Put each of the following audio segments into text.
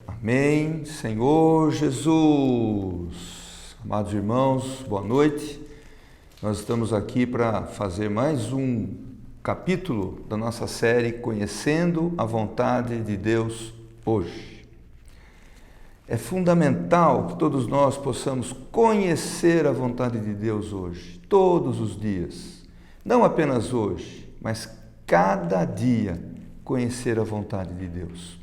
Amém. Senhor Jesus. Amados irmãos, boa noite. Nós estamos aqui para fazer mais um capítulo da nossa série Conhecendo a Vontade de Deus hoje. É fundamental que todos nós possamos conhecer a vontade de Deus hoje, todos os dias. Não apenas hoje, mas cada dia conhecer a vontade de Deus.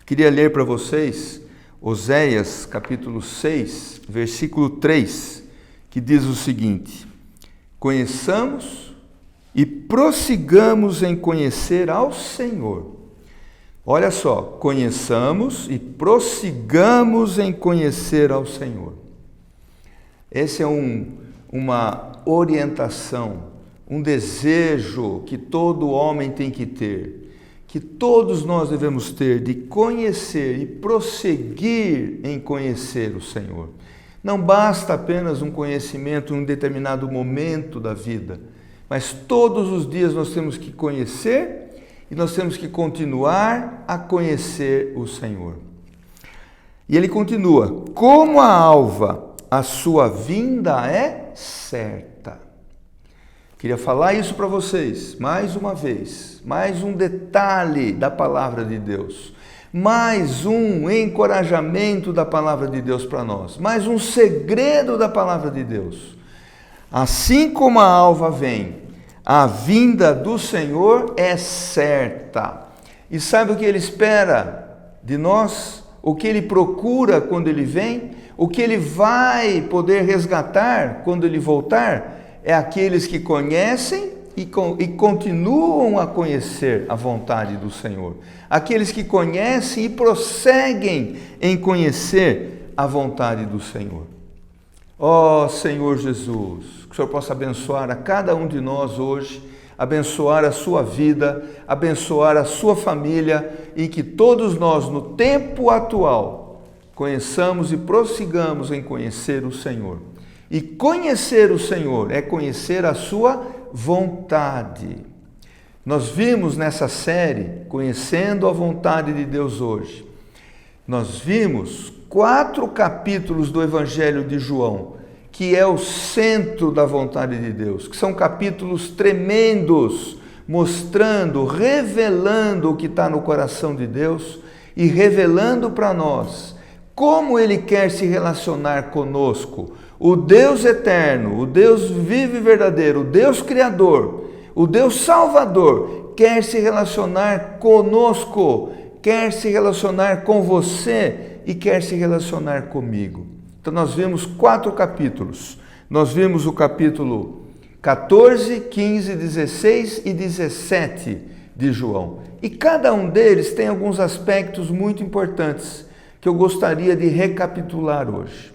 Queria ler para vocês Oséias capítulo 6, versículo 3, que diz o seguinte: conheçamos e prossigamos em conhecer ao Senhor. Olha só, conheçamos e prossigamos em conhecer ao Senhor. Esse é uma orientação, um desejo que todo homem tem que ter, que todos nós devemos ter, de conhecer e prosseguir em conhecer o Senhor. Não basta apenas um conhecimento em um determinado momento da vida, mas todos os dias nós temos que conhecer e nós temos que continuar a conhecer o Senhor. E ele continua: como a alva, a sua vinda é certa. Queria falar isso para vocês, mais uma vez, mais um detalhe da palavra de Deus, mais um encorajamento da palavra de Deus para nós, mais um segredo da palavra de Deus. Assim como a alva vem, a vinda do Senhor é certa. E sabe o que Ele espera de nós? O que Ele procura quando Ele vem? O que Ele vai poder resgatar quando Ele voltar? É aqueles que conhecem e continuam a conhecer a vontade do Senhor. Aqueles que conhecem e prosseguem em conhecer a vontade do Senhor. Ó Senhor Jesus, que o Senhor possa abençoar a cada um de nós hoje, abençoar a sua vida, abençoar a sua família, e que todos nós, no tempo atual, conheçamos e prossigamos em conhecer o Senhor. E conhecer o Senhor é conhecer a sua vontade. Nós vimos nessa série, Conhecendo a Vontade de Deus hoje, nós vimos 4 capítulos do Evangelho de João, que é o centro da vontade de Deus, que são capítulos tremendos, mostrando, revelando o que está no coração de Deus e revelando para nós como Ele quer se relacionar conosco. O Deus eterno, o Deus vivo e verdadeiro, o Deus Criador, o Deus Salvador, quer se relacionar conosco, quer se relacionar com você e quer se relacionar comigo. Então nós vimos 4 capítulos. Nós vimos o capítulo 14, 15, 16 e 17 de João. E cada um deles tem alguns aspectos muito importantes que eu gostaria de recapitular hoje.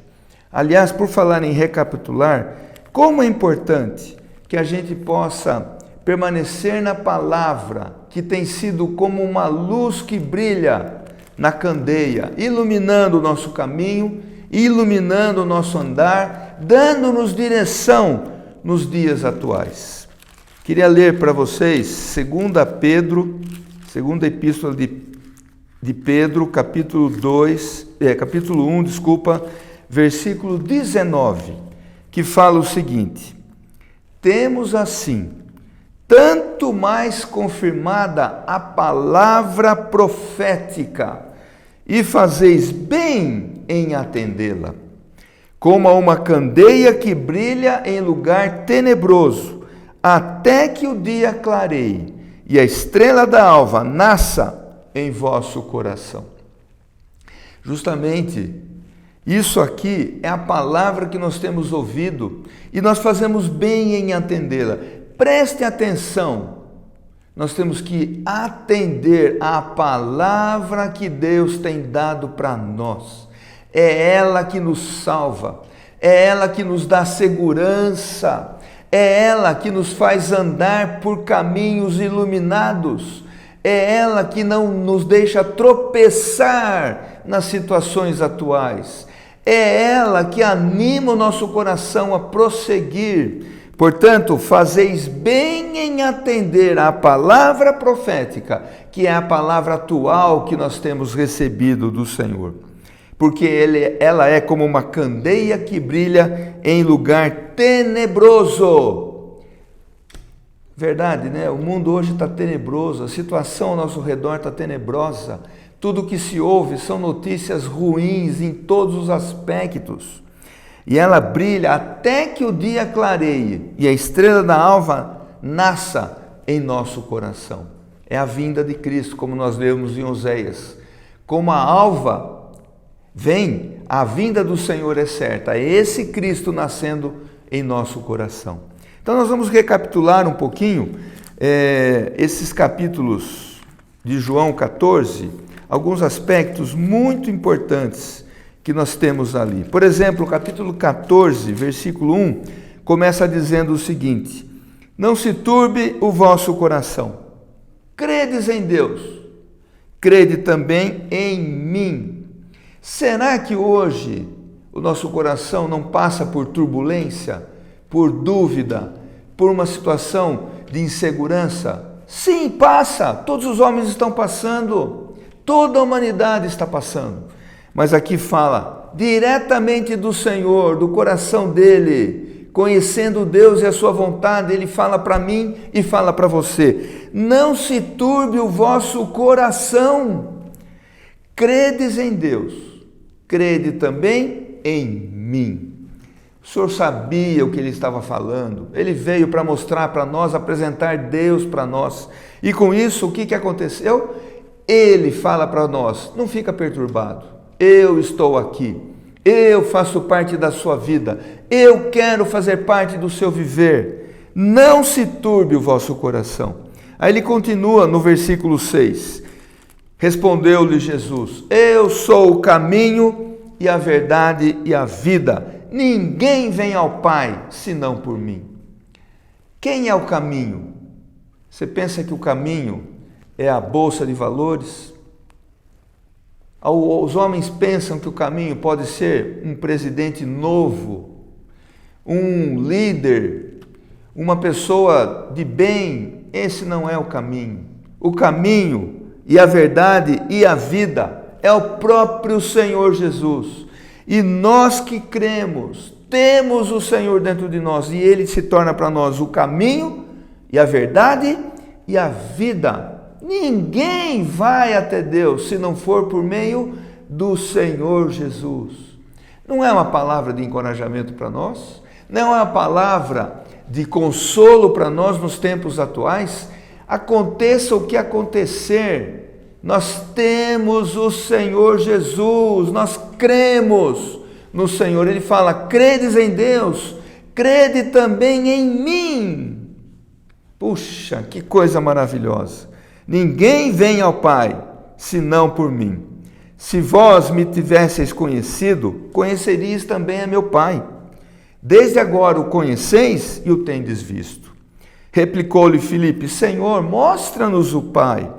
Aliás, por falar em recapitular, como é importante que a gente possa permanecer na palavra, que tem sido como uma luz que brilha na candeia, iluminando o nosso caminho, iluminando o nosso andar, dando-nos direção nos dias atuais. Queria ler para vocês 2 Pedro, segunda epístola de Pedro, capítulo 1, versículo 19, que fala o seguinte: temos assim tanto mais confirmada a palavra profética, e fazeis bem em atendê-la, como a uma candeia que brilha em lugar tenebroso, até que o dia clareie e a estrela da alva nasça em vosso coração. Justamente isso aqui é a palavra que nós temos ouvido e nós fazemos bem em atendê-la. Preste atenção, nós temos que atender à palavra que Deus tem dado para nós. É ela que nos salva, é ela que nos dá segurança, é ela que nos faz andar por caminhos iluminados, é ela que não nos deixa tropeçar nas situações atuais. É ela que anima o nosso coração a prosseguir, Portanto, fazeis bem em atender à palavra profética, que é a palavra atual que nós temos recebido do Senhor. Porque ela é como uma candeia que brilha em lugar tenebroso. Verdade, né? O mundo hoje está tenebroso, a situação ao nosso redor está tenebrosa. Tudo que se ouve são notícias ruins em todos os aspectos. E ela brilha até que o dia clareie e a estrela da alva nasça em nosso coração. É a vinda de Cristo, como nós lemos em Oséias. Como a alva vem, a vinda do Senhor é certa. É esse Cristo nascendo em nosso coração. Então nós vamos recapitular um pouquinho esses capítulos de João 14, alguns aspectos muito importantes que nós temos ali. Por exemplo, o capítulo 14, versículo 1, começa dizendo o seguinte: não se turbe o vosso coração, credes em Deus, crede também em mim. Será que hoje o nosso coração não passa por turbulência, por dúvida, por uma situação de insegurança? Sim, passa. Todos os homens estão passando. Toda a humanidade está passando. Mas aqui fala diretamente do Senhor, do coração dele, conhecendo Deus e a sua vontade. Ele fala para mim e fala para você: não se turbe o vosso coração. Credes em Deus, crede também em mim. O Senhor sabia o que ele estava falando. Ele veio para mostrar para nós, apresentar Deus para nós. E com isso, o que aconteceu? Ele fala para nós: não fica perturbado. Eu estou aqui. Eu faço parte da sua vida. Eu quero fazer parte do seu viver. Não se turbe o vosso coração. Aí ele continua no versículo 6. Respondeu-lhe Jesus: eu sou o caminho e a verdade e a vida. Ninguém vem ao Pai senão por mim. Quem é o caminho? Você pensa que o caminho é a bolsa de valores? Os homens pensam que o caminho pode ser um presidente novo, um líder, uma pessoa de bem. Esse não é o caminho. O caminho e a verdade e a vida é o próprio Senhor Jesus. E nós que cremos, temos o Senhor dentro de nós, e Ele se torna para nós o caminho e a verdade e a vida. Ninguém vai até Deus se não for por meio do Senhor Jesus. Não é uma palavra de encorajamento para nós? Não é uma palavra de consolo para nós nos tempos atuais? Aconteça o que acontecer, nós temos o Senhor Jesus, nós cremos no Senhor. Ele fala: credes em Deus, crede também em mim. Puxa, que coisa maravilhosa. Ninguém vem ao Pai senão por mim. Se vós me tivesseis conhecido, conheceríeis também a meu Pai. Desde agora o conheceis e o tendes visto. Replicou-lhe Filipe: Senhor, mostra-nos o Pai,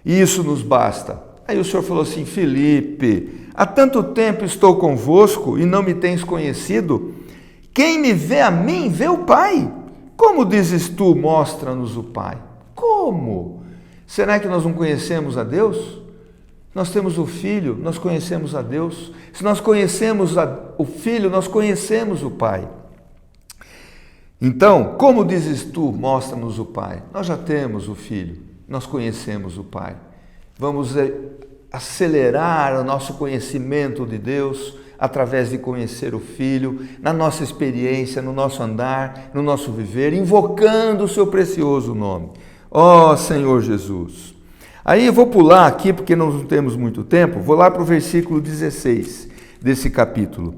e isso nos basta. Aí o Senhor falou assim: Filipe, há tanto tempo estou convosco e não me tens conhecido? Quem me vê a mim, vê o Pai. Como dizes tu, mostra-nos o Pai? Como? Será que nós não conhecemos a Deus? Nós temos o Filho, nós conhecemos a Deus. Se nós conhecemos o Filho, nós conhecemos o Pai. Então, como dizes tu, mostra-nos o Pai? Nós já temos o Filho, nós conhecemos o Pai. Vamos acelerar o nosso conhecimento de Deus através de conhecer o Filho, na nossa experiência, no nosso andar, no nosso viver, invocando o seu precioso nome. Ó Senhor Jesus. Aí eu vou pular aqui, porque não temos muito tempo, vou lá para o versículo 16 desse capítulo.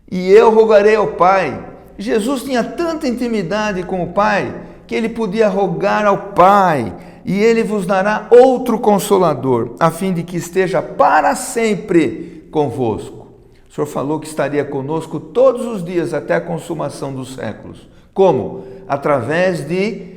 E eu rogarei ao Pai. Jesus tinha tanta intimidade com o Pai, que ele podia rogar ao Pai, e ele vos dará outro Consolador, a fim de que esteja para sempre convosco. O Senhor falou que estaria conosco todos os dias até a consumação dos séculos. Como? Através de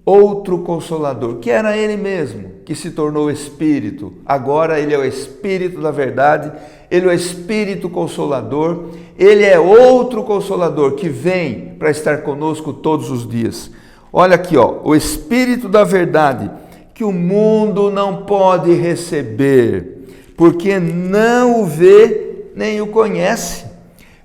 outro Consolador, que era Ele mesmo, que se tornou Espírito. Agora Ele é o Espírito da verdade, Ele é o Espírito Consolador, Ele é outro Consolador que vem para estar conosco todos os dias. Olha aqui, ó, o Espírito da verdade, que o mundo não pode receber, porque não o vê nem o conhece.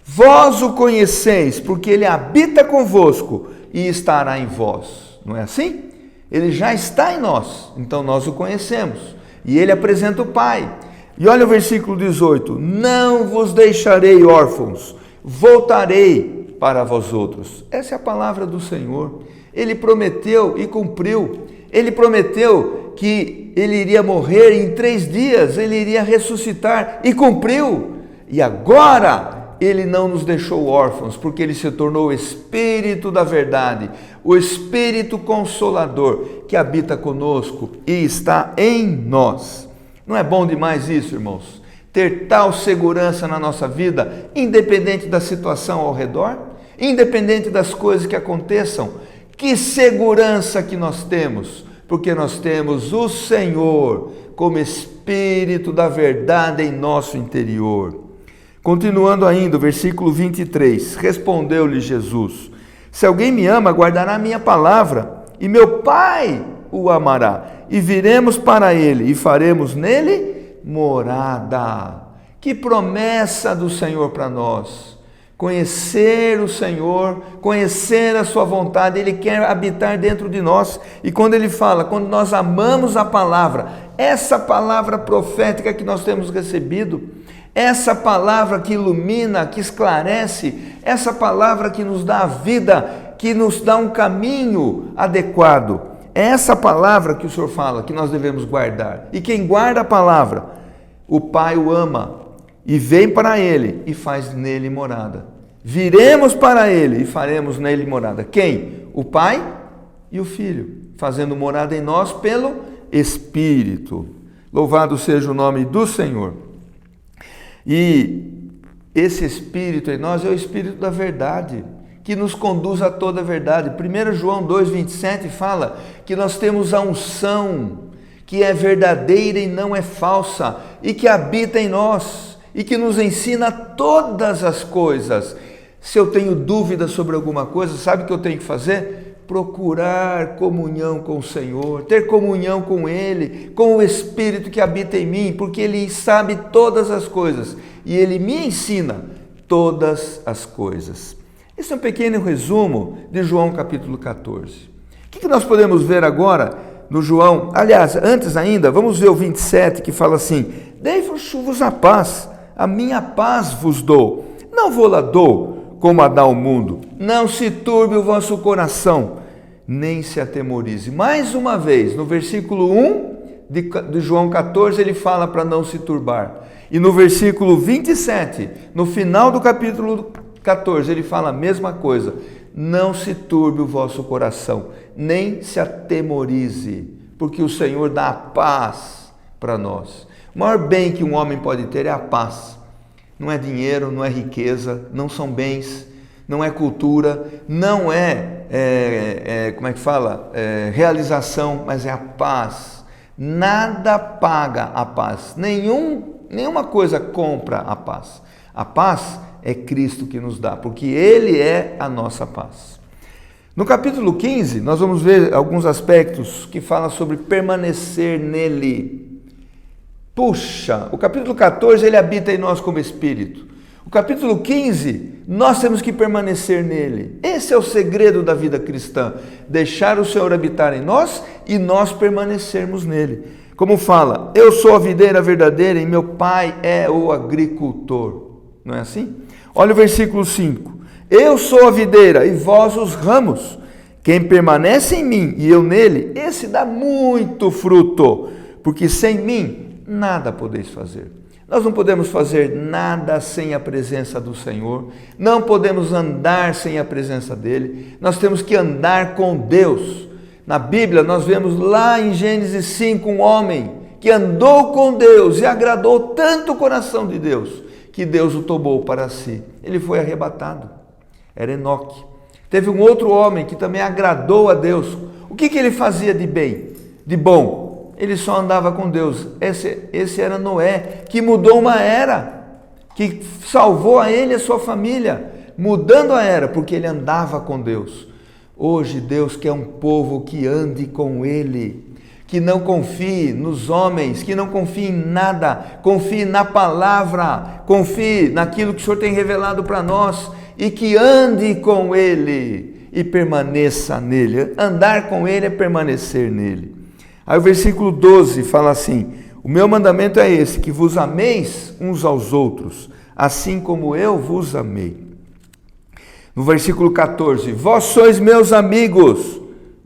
Vós o conheceis, porque Ele habita convosco e estará em vós. Não é assim? Ele já está em nós, então nós o conhecemos. E Ele apresenta o Pai. E olha o versículo 18: não vos deixarei órfãos, voltarei para vós outros. Essa é a palavra do Senhor. Ele prometeu e cumpriu. Ele prometeu que Ele iria morrer em 3 dias, Ele iria ressuscitar e cumpriu. E agora Ele não nos deixou órfãos, porque Ele se tornou o Espírito da verdade, o Espírito Consolador que habita conosco e está em nós. Não é bom demais isso, irmãos? Ter tal segurança na nossa vida, independente da situação ao redor, independente das coisas que aconteçam. Que segurança que nós temos, porque nós temos o Senhor como Espírito da verdade em nosso interior. Continuando ainda, o versículo 23, respondeu-lhe Jesus: se alguém me ama, guardará a minha palavra, e meu Pai o amará, e viremos para ele, e faremos nele morada. Que promessa do Senhor para nós! Conhecer o Senhor, conhecer a sua vontade, Ele quer habitar dentro de nós. E quando Ele fala, quando nós amamos a palavra, essa palavra profética que nós temos recebido, essa palavra que ilumina, que esclarece, essa palavra que nos dá a vida, que nos dá um caminho adequado, é essa palavra que o Senhor fala, que nós devemos guardar. E quem guarda a palavra, o Pai o ama, e vem para Ele e faz nele morada. Viremos para Ele e faremos nele morada. Quem? O Pai e o Filho, fazendo morada em nós pelo Espírito. Louvado seja o nome do Senhor. E esse Espírito em nós é o Espírito da verdade, que nos conduz a toda a verdade. 1 João 2,27 fala que nós temos a unção, que é verdadeira e não é falsa, e que habita em nós, e que nos ensina todas as coisas. Se eu tenho dúvida sobre alguma coisa, sabe o que eu tenho que fazer? Procurar comunhão com o Senhor, ter comunhão com Ele, com o Espírito que habita em mim, porque Ele sabe todas as coisas e Ele me ensina todas as coisas. Esse é um pequeno resumo de João capítulo 14. O que nós podemos ver agora no João? Aliás, antes ainda, vamos ver o 27 que fala assim: dei-vos a paz, a minha paz vos dou, não vou-la dou como a dá o mundo. Não se turbe o vosso coração, nem se atemorize. Mais uma vez, no versículo 1 de João 14, ele fala para não se turbar. E no versículo 27, no final do capítulo 14, ele fala a mesma coisa. Não se turbe o vosso coração, nem se atemorize, porque o Senhor dá a paz para nós. O maior bem que um homem pode ter é a paz. Não é dinheiro, não é riqueza, não são bens, não é cultura, não realização, mas é a paz. Nada paga a paz, nenhuma coisa compra a paz. A paz é Cristo que nos dá, porque Ele é a nossa paz. No capítulo 15, nós vamos ver alguns aspectos que falam sobre permanecer nele. Puxa, o capítulo 14, ele habita em nós como Espírito. O capítulo 15, nós temos que permanecer nele. Esse é o segredo da vida cristã, deixar o Senhor habitar em nós e nós permanecermos nele. Como fala, eu sou a videira verdadeira e meu Pai é o agricultor. Não é assim? Olha o versículo 5. Eu sou a videira e vós os ramos. Quem permanece em mim e eu nele, esse dá muito fruto, porque sem mim nada podeis fazer. Nós não podemos fazer nada sem a presença do Senhor, não podemos andar sem a presença dEle, nós temos que andar com Deus. Na Bíblia nós vemos lá em Gênesis 5 um homem que andou com Deus e agradou tanto o coração de Deus, que Deus o tomou para si. Ele foi arrebatado, era Enoque. Teve um outro homem que também agradou a Deus, O que ele fazia de bem, de bom? Ele só andava com Deus. Esse era Noé, que mudou uma era, que salvou a ele e a sua família, mudando a era, porque ele andava com Deus. Hoje Deus quer um povo que ande com Ele, que não confie nos homens, que não confie em nada, confie na palavra, confie naquilo que o Senhor tem revelado para nós, e que ande com Ele e permaneça nele. Andar com Ele é permanecer nele. Aí o versículo 12 fala assim: o meu mandamento é esse, que vos ameis uns aos outros, assim como eu vos amei. No versículo 14, vós sois meus amigos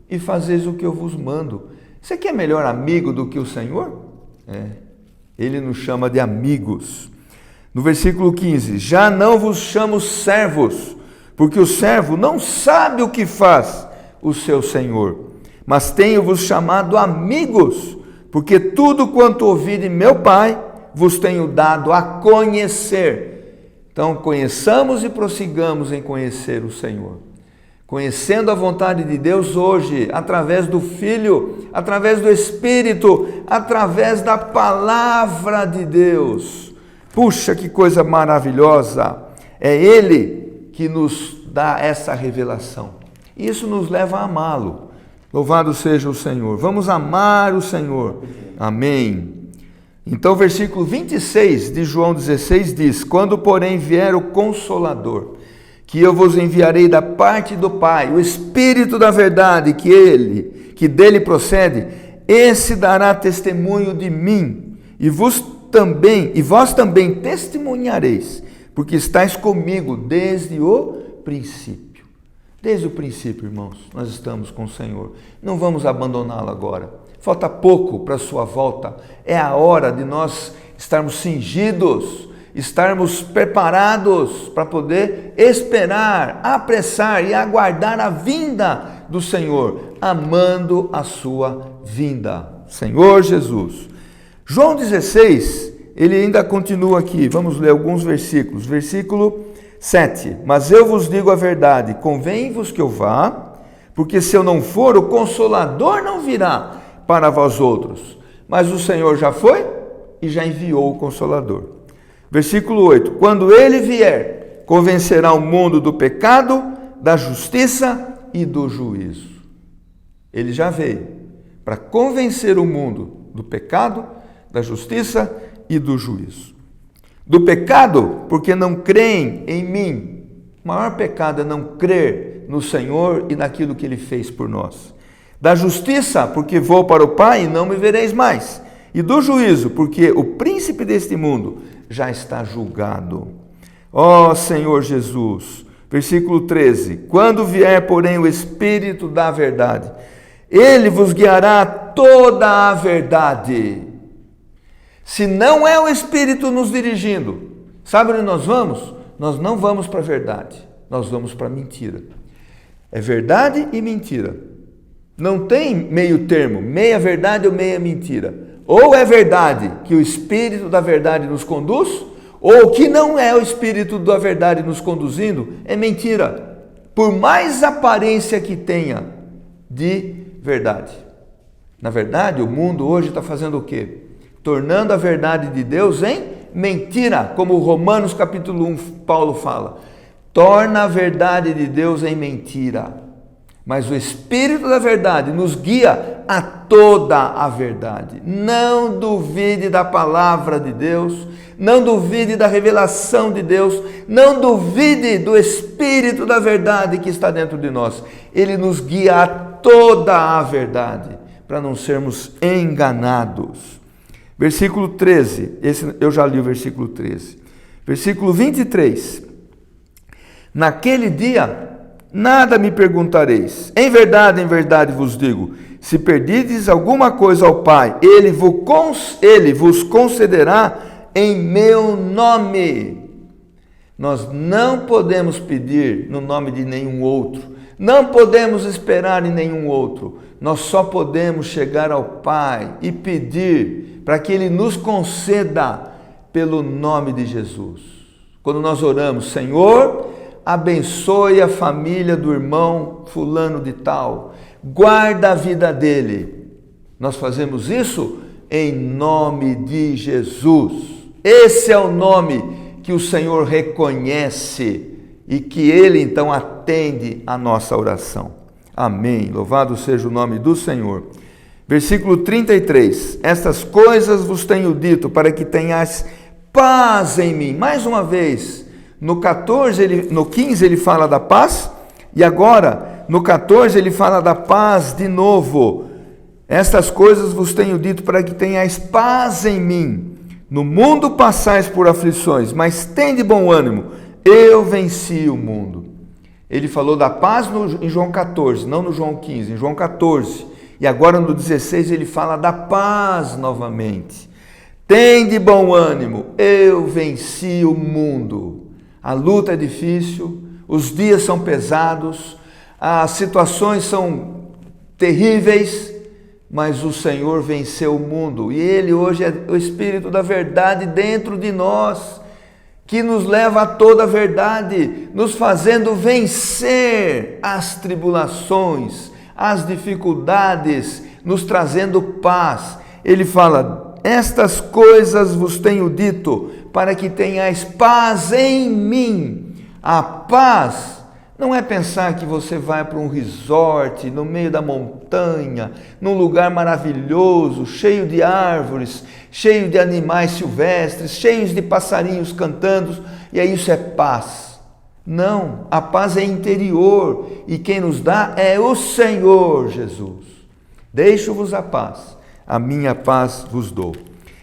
e fazeis o que eu vos mando. Você quer melhor amigo do que o Senhor? Ele nos chama de amigos. No versículo 15, já não vos chamo servos, porque o servo não sabe o que faz o seu Senhor, mas tenho-vos chamado amigos, porque tudo quanto ouvi de meu Pai vos tenho dado a conhecer. Então, conheçamos e prossigamos em conhecer o Senhor. Conhecendo a vontade de Deus hoje, através do Filho, através do Espírito, através da Palavra de Deus. Puxa, que coisa maravilhosa! É Ele que nos dá essa revelação. Isso nos leva a amá-lo. Louvado seja o Senhor. Vamos amar o Senhor. Amém. Então, o versículo 26 de João 16 diz: quando, porém, vier o Consolador, que eu vos enviarei da parte do Pai, o Espírito da verdade, que dele procede, esse dará testemunho de mim, e vós também testemunhareis, porque estáis comigo desde o princípio. Desde o princípio, irmãos, nós estamos com o Senhor. Não vamos abandoná-lo agora. Falta pouco para a sua volta. É a hora de nós estarmos cingidos, estarmos preparados para poder esperar, apressar e aguardar a vinda do Senhor, amando a sua vinda. Senhor Jesus. João 16, ele ainda continua aqui. Vamos ler alguns versículos. Versículo 7. Mas eu vos digo a verdade, convém-vos que eu vá, porque se eu não for, o Consolador não virá para vós outros, mas o Senhor já foi e já enviou o Consolador. Versículo 8, quando ele vier, convencerá o mundo do pecado, da justiça e do juízo. Ele já veio para convencer o mundo do pecado, da justiça e do juízo. Do pecado, porque não creem em mim. O maior pecado é não crer no Senhor e naquilo que Ele fez por nós. Da justiça, porque vou para o Pai e não me vereis mais. E do juízo, porque o príncipe deste mundo já está julgado. Ó Senhor Jesus. Versículo 13. Quando vier, porém, o Espírito da verdade, Ele vos guiará a toda a verdade. Se não é o Espírito nos dirigindo, sabe onde nós vamos? Nós não vamos para a verdade, nós vamos para a mentira. É verdade e mentira. Não tem meio termo, meia verdade ou meia mentira. Ou é verdade que o Espírito da verdade nos conduz, ou que não é o Espírito da verdade nos conduzindo, é mentira. Por mais aparência que tenha de verdade. Na verdade, o mundo hoje está fazendo o quê? Tornando a verdade de Deus em mentira, como Romanos capítulo 1, Paulo fala. Torna a verdade de Deus em mentira. Mas o Espírito da verdade nos guia a toda a verdade. Não duvide da palavra de Deus, não duvide da revelação de Deus, não duvide do Espírito da verdade que está dentro de nós. Ele nos guia a toda a verdade, para não sermos enganados. Versículo 13, eu já li o versículo 13. Versículo 23. Naquele dia nada me perguntareis. Em verdade vos digo, se pedirdes alguma coisa ao Pai, Ele vos concederá em meu nome. Nós não podemos pedir no nome de nenhum outro, não podemos esperar em nenhum outro. Nós só podemos chegar ao Pai e pedir para que Ele nos conceda pelo nome de Jesus. Quando nós oramos, Senhor, abençoe a família do irmão fulano de tal, guarda a vida dele. Nós fazemos isso em nome de Jesus. Esse é o nome que o Senhor reconhece e que Ele então atende a nossa oração. Amém. Louvado seja o nome do Senhor. Versículo 33. Estas coisas vos tenho dito para que tenhais paz em mim. Mais uma vez, no 15 ele fala da paz e agora no 14 ele fala da paz de novo. Estas coisas vos tenho dito para que tenhais paz em mim. No mundo passais por aflições, mas tende bom ânimo. Eu venci o mundo. Ele falou da paz em João 14, não no João 15, em João 14. E agora no 16 ele fala da paz novamente. Tende bom ânimo, eu venci o mundo. A luta é difícil, os dias são pesados, as situações são terríveis, mas o Senhor venceu o mundo. E Ele hoje é o Espírito da verdade dentro de nós, que nos leva a toda a verdade, nos fazendo vencer as tribulações, as dificuldades, nos trazendo paz. Ele fala: estas coisas vos tenho dito, para que tenhais paz em mim. A paz não é pensar que você vai para um resort, no meio da montanha, num lugar maravilhoso, cheio de árvores, cheio de animais silvestres, cheios de passarinhos cantando, e aí isso é paz. Não, a paz é interior, e quem nos dá é o Senhor Jesus. Deixo-vos a paz, a minha paz vos dou.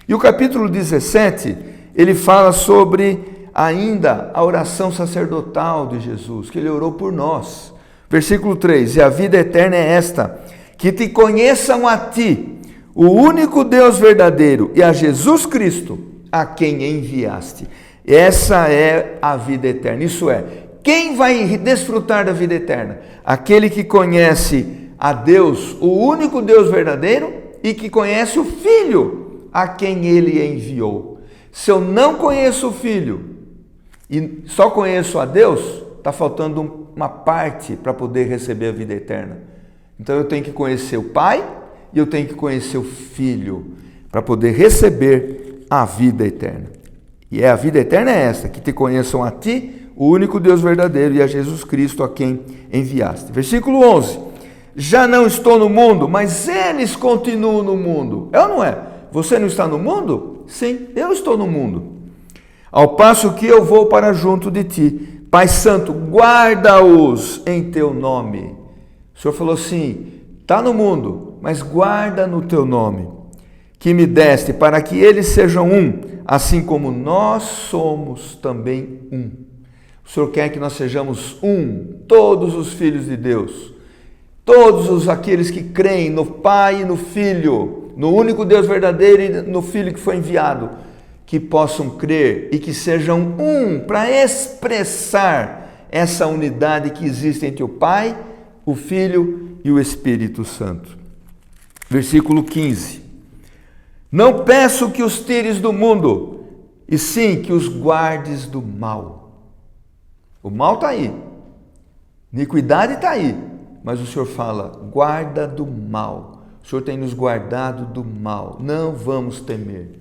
E o capítulo 17, ele fala sobre ainda a oração sacerdotal de Jesus, que ele orou por nós. Versículo 3, e a vida eterna é esta, que te conheçam a ti, o único Deus verdadeiro, e a Jesus Cristo, a quem enviaste. Essa é a vida eterna. Isso é, quem vai desfrutar da vida eterna? Aquele que conhece a Deus, o único Deus verdadeiro, e que conhece o Filho, a quem ele enviou. Se eu não conheço o Filho e só conheço a Deus, está faltando uma parte para poder receber a vida eterna. Então eu tenho que conhecer o Pai e eu tenho que conhecer o Filho para poder receber a vida eterna. E a vida eterna é esta, que te conheçam a ti, o único Deus verdadeiro, e a Jesus Cristo a quem enviaste. Versículo 11. Já não estou no mundo, mas eles continuam no mundo. É ou não é? Você não está no mundo? Sim, eu estou no mundo. Ao passo que eu vou para junto de ti. Pai Santo, guarda-os em teu nome. O Senhor falou assim, está no mundo, mas guarda no teu nome, que me deste, para que eles sejam um, assim como nós somos também um. O Senhor quer que nós sejamos um, todos os filhos de Deus, todos aqueles que creem no Pai e no Filho, no único Deus verdadeiro e no Filho que foi enviado, que possam crer e que sejam um para expressar essa unidade que existe entre o Pai, o Filho e o Espírito Santo. Versículo 15. Não peço que os tires do mundo, e sim que os guardes do mal. O mal está aí, iniquidade está aí, mas o Senhor fala, guarda do mal. O Senhor tem nos guardado do mal, não vamos temer.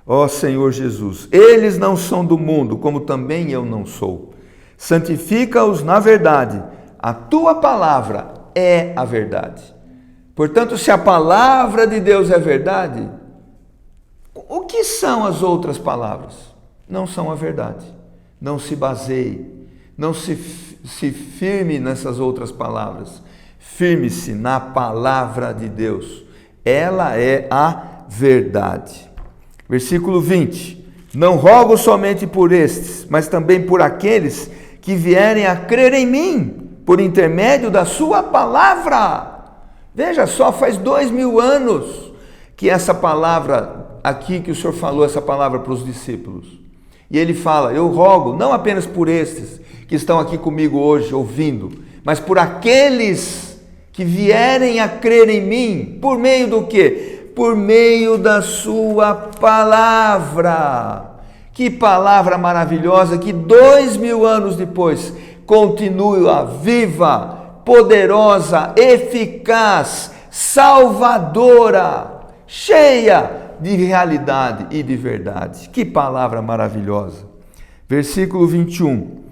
Ó Senhor Jesus, eles não são do mundo, como também eu não sou. Santifica-os na verdade, a tua palavra é a verdade. Portanto, se a palavra de Deus é verdade, o que são as outras palavras? Não são a verdade. Não se baseie, não se firme nessas outras palavras. Firme-se na palavra de Deus. Ela é a verdade. Versículo 20. Não rogo somente por estes, mas também por aqueles que vierem a crer em mim, por intermédio da sua palavra. Veja só, faz 2000 anos que essa palavra aqui que o Senhor falou, essa palavra para os discípulos. E ele fala, eu rogo não apenas por estes que estão aqui comigo hoje ouvindo, mas por aqueles que vierem a crer em mim, por meio do quê? Por meio da sua palavra. Que palavra maravilhosa que 2000 anos depois continua viva, poderosa, eficaz, salvadora, cheia de realidade e de verdade. Que palavra maravilhosa. Versículo 21.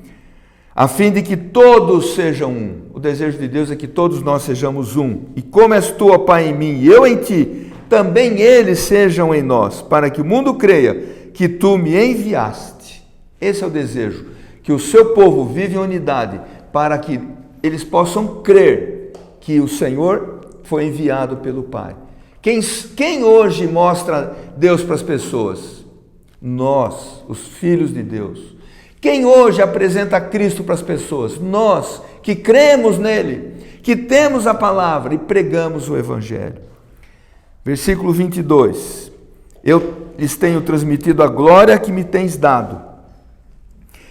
A fim de que todos sejam um. O desejo de Deus é que todos nós sejamos um. E como és tu, ó Pai, em mim e eu em ti, também eles sejam em nós, para que o mundo creia que tu me enviaste. Esse é o desejo, que o seu povo vive em unidade, para que eles possam crer que o Senhor foi enviado pelo Pai. Quem hoje mostra Deus para as pessoas? Nós, os filhos de Deus. Quem hoje apresenta Cristo para as pessoas? Nós, que cremos nele, que temos a palavra e pregamos o Evangelho. Versículo 22. Eu lhes tenho transmitido a glória que me tens dado,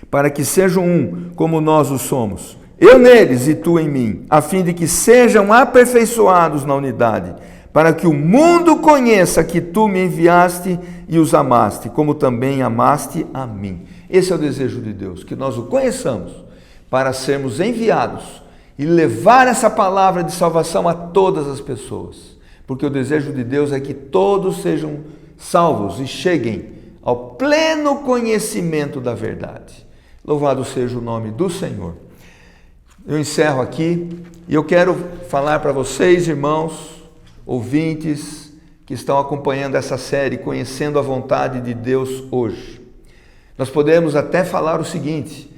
para que sejam um, como nós o somos. Eu neles e tu em mim, a fim de que sejam aperfeiçoados na unidade, para que o mundo conheça que tu me enviaste e os amaste, como também amaste a mim. Esse é o desejo de Deus, que nós o conheçamos, para sermos enviados e levar essa palavra de salvação a todas as pessoas. Porque o desejo de Deus é que todos sejam salvos e cheguem ao pleno conhecimento da verdade. Louvado seja o nome do Senhor. Eu encerro aqui e eu quero falar para vocês, irmãos, ouvintes que estão acompanhando essa série, Conhecendo a Vontade de Deus hoje. Nós podemos até falar o seguinte: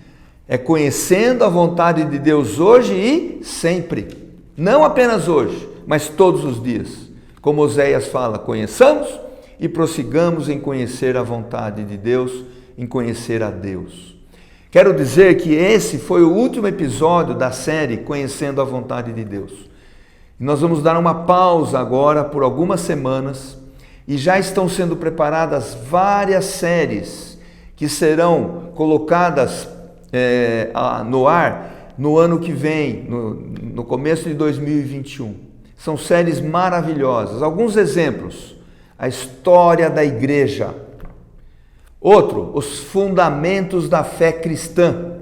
é conhecendo a vontade de Deus hoje e sempre. Não apenas hoje, mas todos os dias. Como Oséias fala, conheçamos e prossigamos em conhecer a vontade de Deus, em conhecer a Deus. Quero dizer que esse foi o último episódio da série Conhecendo a Vontade de Deus. Nós vamos dar uma pausa agora por algumas semanas e já estão sendo preparadas várias séries que serão colocadas no ar no ano que vem, no começo de 2021. São séries maravilhosas. Alguns exemplos: a história da igreja. Outro, os fundamentos da fé cristã.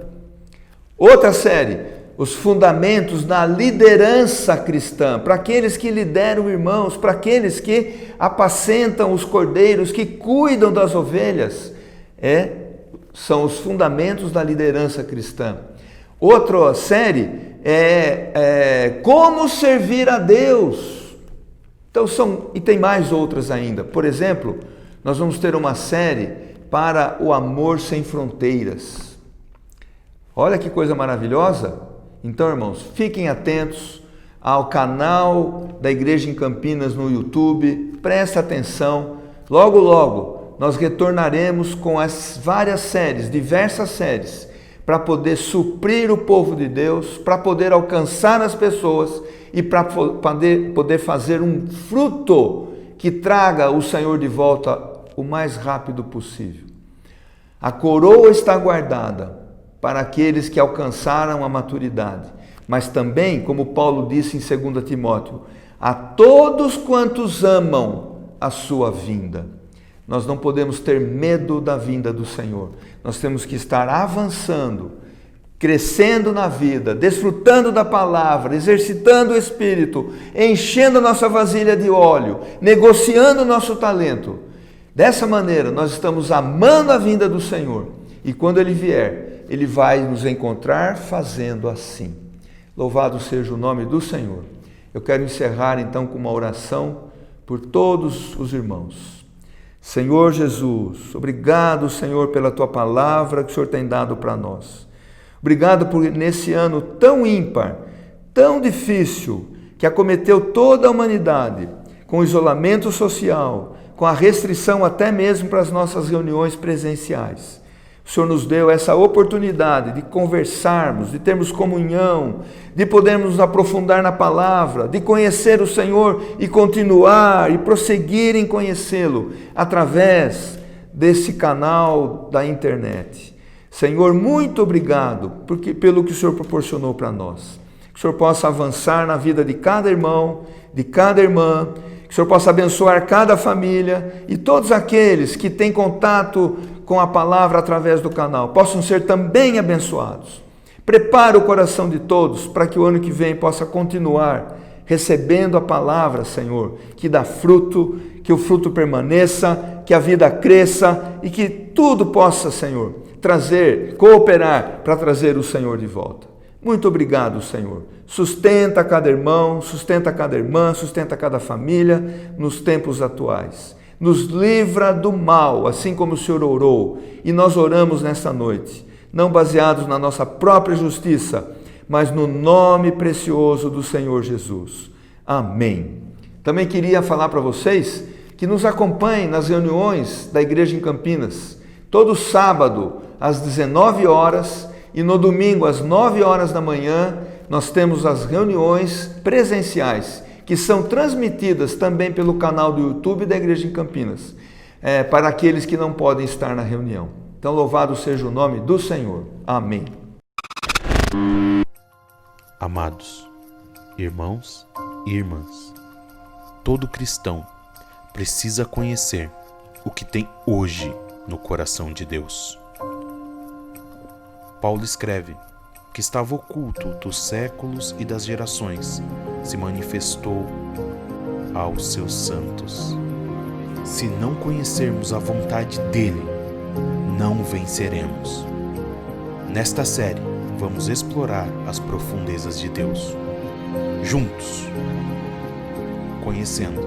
Outra série, os fundamentos da liderança cristã, para aqueles que lideram irmãos, para aqueles que apacentam os cordeiros, que cuidam das ovelhas. São os fundamentos da liderança cristã. Outra série é como servir a Deus. Então e tem mais outras ainda. Por exemplo, nós vamos ter uma série para o amor sem fronteiras. Olha que coisa maravilhosa. Então, irmãos, fiquem atentos ao canal da Igreja em Campinas no YouTube. Presta atenção. Logo, logo, nós retornaremos com as várias séries, diversas séries, para poder suprir o povo de Deus, para poder alcançar as pessoas e para poder fazer um fruto que traga o Senhor de volta o mais rápido possível. A coroa está guardada para aqueles que alcançaram a maturidade, mas também, como Paulo disse em 2 Timóteo, a todos quantos amam a sua vinda. Nós não podemos ter medo da vinda do Senhor. Nós temos que estar avançando, crescendo na vida, desfrutando da palavra, exercitando o Espírito, enchendo a nossa vasilha de óleo, negociando o nosso talento. Dessa maneira, nós estamos amando a vinda do Senhor. E quando Ele vier, Ele vai nos encontrar fazendo assim. Louvado seja o nome do Senhor. Eu quero encerrar então com uma oração por todos os irmãos. Senhor Jesus, obrigado, Senhor, pela Tua palavra que o Senhor tem dado para nós. Obrigado por nesse ano tão ímpar, tão difícil, que acometeu toda a humanidade, com o isolamento social, com a restrição até mesmo para as nossas reuniões presenciais. O Senhor nos deu essa oportunidade de conversarmos, de termos comunhão, de podermos nos aprofundar na palavra, de conhecer o Senhor e continuar e prosseguir em conhecê-lo através desse canal da internet. Senhor, muito obrigado pelo que o Senhor proporcionou para nós. Que o Senhor possa avançar na vida de cada irmão, de cada irmã, que o Senhor possa abençoar cada família e todos aqueles que têm contato com a palavra através do canal possam ser também abençoados. Prepara o coração de todos para que o ano que vem possa continuar recebendo a palavra, Senhor, que dá fruto, que o fruto permaneça, que a vida cresça e que tudo possa, Senhor, cooperar para trazer o Senhor de volta. Muito obrigado, Senhor. Sustenta cada irmão, sustenta cada irmã, sustenta cada família nos tempos atuais. Nos livra do mal, assim como o Senhor orou, e nós oramos nesta noite, não baseados na nossa própria justiça, mas no nome precioso do Senhor Jesus. Amém. Também queria falar para vocês que nos acompanhem nas reuniões da igreja em Campinas, todo sábado às 19 horas e no domingo às 9 horas da manhã, nós temos as reuniões presenciais, que são transmitidas também pelo canal do YouTube da igreja em Campinas, para aqueles que não podem estar na reunião. Então, louvado seja o nome do Senhor. Amém. Amados, irmãos e irmãs, todo cristão precisa conhecer o que tem hoje no coração de Deus. Paulo escreve que estava oculto dos séculos e das gerações, se manifestou aos seus santos. Se não conhecermos a vontade dele, não venceremos. Nesta série, vamos explorar as profundezas de Deus, juntos, conhecendo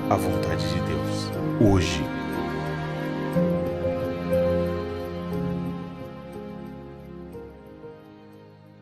a vontade de Deus, hoje.